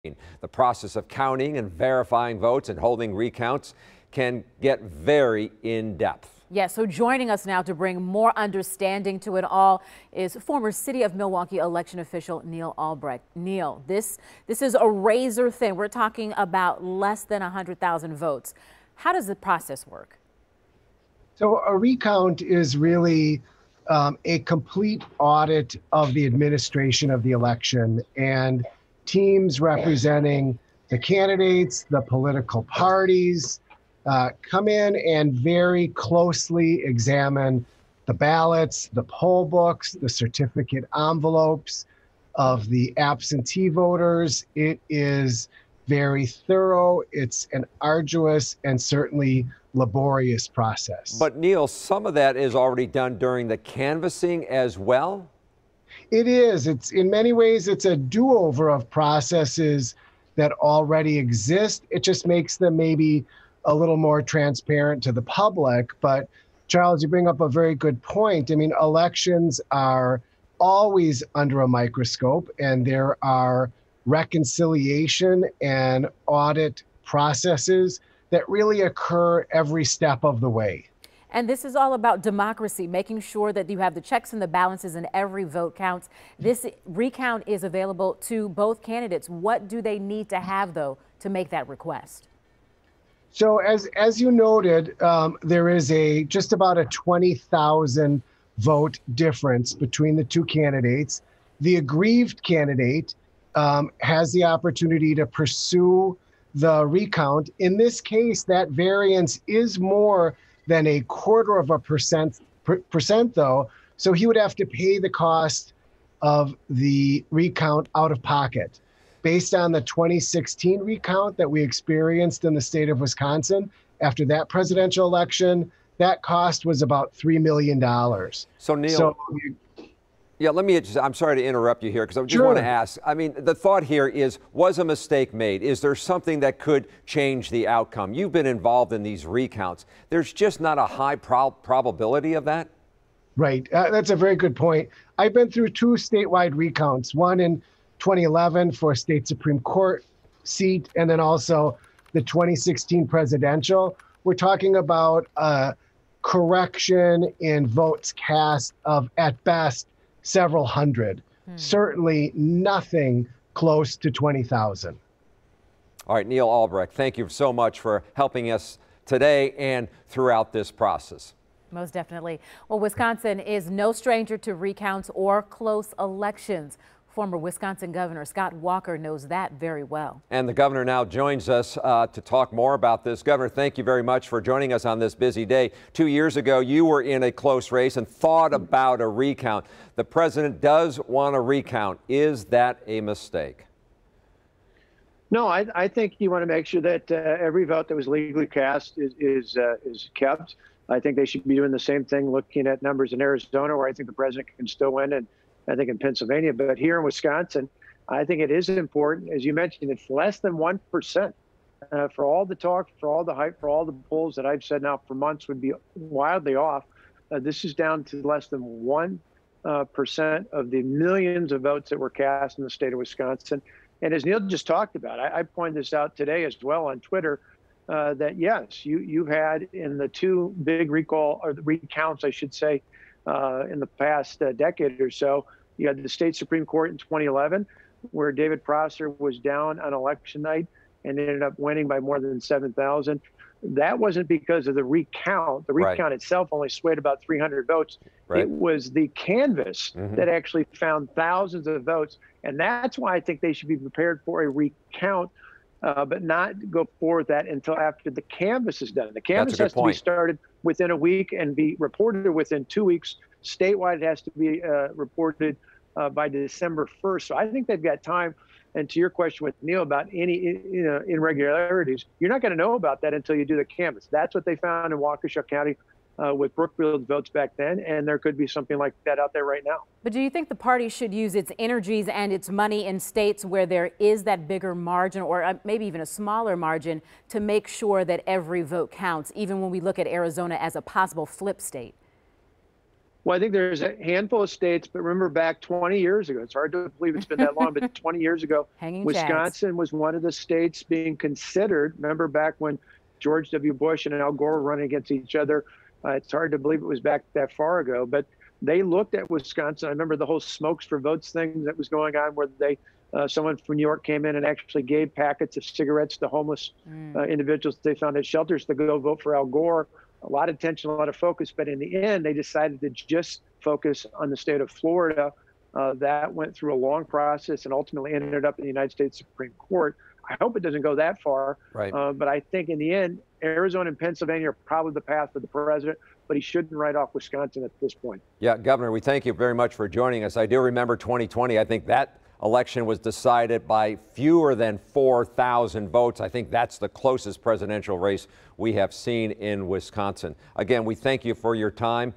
The process of counting and verifying votes and holding recounts can get very in-depth. Yes, so joining us now to bring more understanding to it all is former City of Milwaukee election official Neil Albrecht. Neil, this is a razor thin. We're talking about less than 100,000 votes. How does the process work? So a recount is really a complete audit of the administration of the election, and teams representing the candidates, the political parties, come in and very closely examine the ballots, the poll books, the certificate envelopes of the absentee voters. It is very thorough. It's an arduous and certainly laborious process. But Neil, some of that is already done during the canvassing as well? It is. It's in many ways, it's a do-over of processes that already exist. It just makes them maybe a little more transparent to the public. But Charles, you bring up a very good point. I mean, elections are always under a microscope, and there are reconciliation and audit processes that really occur every step of the way. And this is all about democracy, making sure that you have the checks and the balances and every vote counts. This recount is available to both candidates. What do they need to have, though, to make that request? So as you noted, there is just about a 20,000 vote difference between the two candidates. The aggrieved candidate has the opportunity to pursue the recount. In this case, that variance is more than 0.25% though. So he would have to pay the cost of the recount out of pocket. Based on the 2016 recount that we experienced in the state of Wisconsin, after that presidential election, that cost was about $3 million. So Neil, yeah, I'm sorry to interrupt you here because I just want to ask, I mean, the thought here is, was a mistake made? Is there something that could change the outcome? You've been involved in these recounts. There's just not a high probability of that? Right. That's a very good point. I've been through two statewide recounts, one in 2011 for a state Supreme Court seat, and then also the 2016 presidential. We're talking about a correction in votes cast of, at best, several hundred. Certainly nothing close to 20,000. All right, Neil Albrecht, thank you so much for helping us today and throughout this process. Most definitely. Well, Wisconsin is no stranger to recounts or close elections. Former Wisconsin Governor Scott Walker knows that very well. And the governor now joins us to talk more about this. Governor, thank you very much for joining us on this busy day. 2 years ago, you were in a close race and thought about a recount. The president does want a recount. Is that a mistake? No, I think you want to make sure that every vote that was legally cast is kept. I think they should be doing the same thing, looking at numbers in Arizona, where I think the president can still win, and I think in Pennsylvania. But here in Wisconsin, I think it is important. As you mentioned, it's less than 1%. For all the talk, for all the hype, for all the polls that I've said now for months would be wildly off, this is down to less than 1% of the millions of votes that were cast in the state of Wisconsin. And as Neil just talked about, I pointed this out today as well on Twitter, that yes, you've had in the two big recounts, I should say, in the past decade or so. You had the state Supreme Court in 2011, where David Prosser was down on election night and ended up winning by more than 7,000. That wasn't because of the recount. The recount itself only swayed about 300 votes. It was the canvass that actually found thousands of votes. And that's why I think they should be prepared for a recount, but not go forward with that until after the canvass is done. The canvass has to be started within a week and be reported within 2 weeks. Statewide, it has to be reported by December 1st. So I think they've got time. And to your question with Neil about any irregularities, you're not going to know about that until you do the canvass. That's what they found in Waukesha County with Brookfield's votes back then, and there could be something like that out there right now. But do you think the party should use its energies and its money in states where there is that bigger margin, or maybe even a smaller margin, to make sure that every vote counts, even when we look at Arizona as a possible flip state? Well, I think there's a handful of states, but remember back 20 years ago, it's hard to believe it's been that long, but 20 years ago, Wisconsin was one of the states being considered. Remember back when George W. Bush and Al Gore were running against each other? It's hard to believe it was back that far ago, but they looked at Wisconsin. I remember the whole smokes for votes thing that was going on, where someone from New York came in and actually gave packets of cigarettes to homeless individuals they found at shelters to go vote for Al Gore. A lot of attention, a lot of focus, but in the end, they decided to just focus on the state of Florida. That went through a long process and ultimately ended up in the United States Supreme Court. I hope it doesn't go that far, right. But I think in the end, Arizona and Pennsylvania are probably the path for the president, but he shouldn't write off Wisconsin at this point. Yeah, Governor, we thank you very much for joining us. I do remember 2020. I think that election was decided by fewer than 4,000 votes. I think that's the closest presidential race we have seen in Wisconsin. Again, we thank you for your time.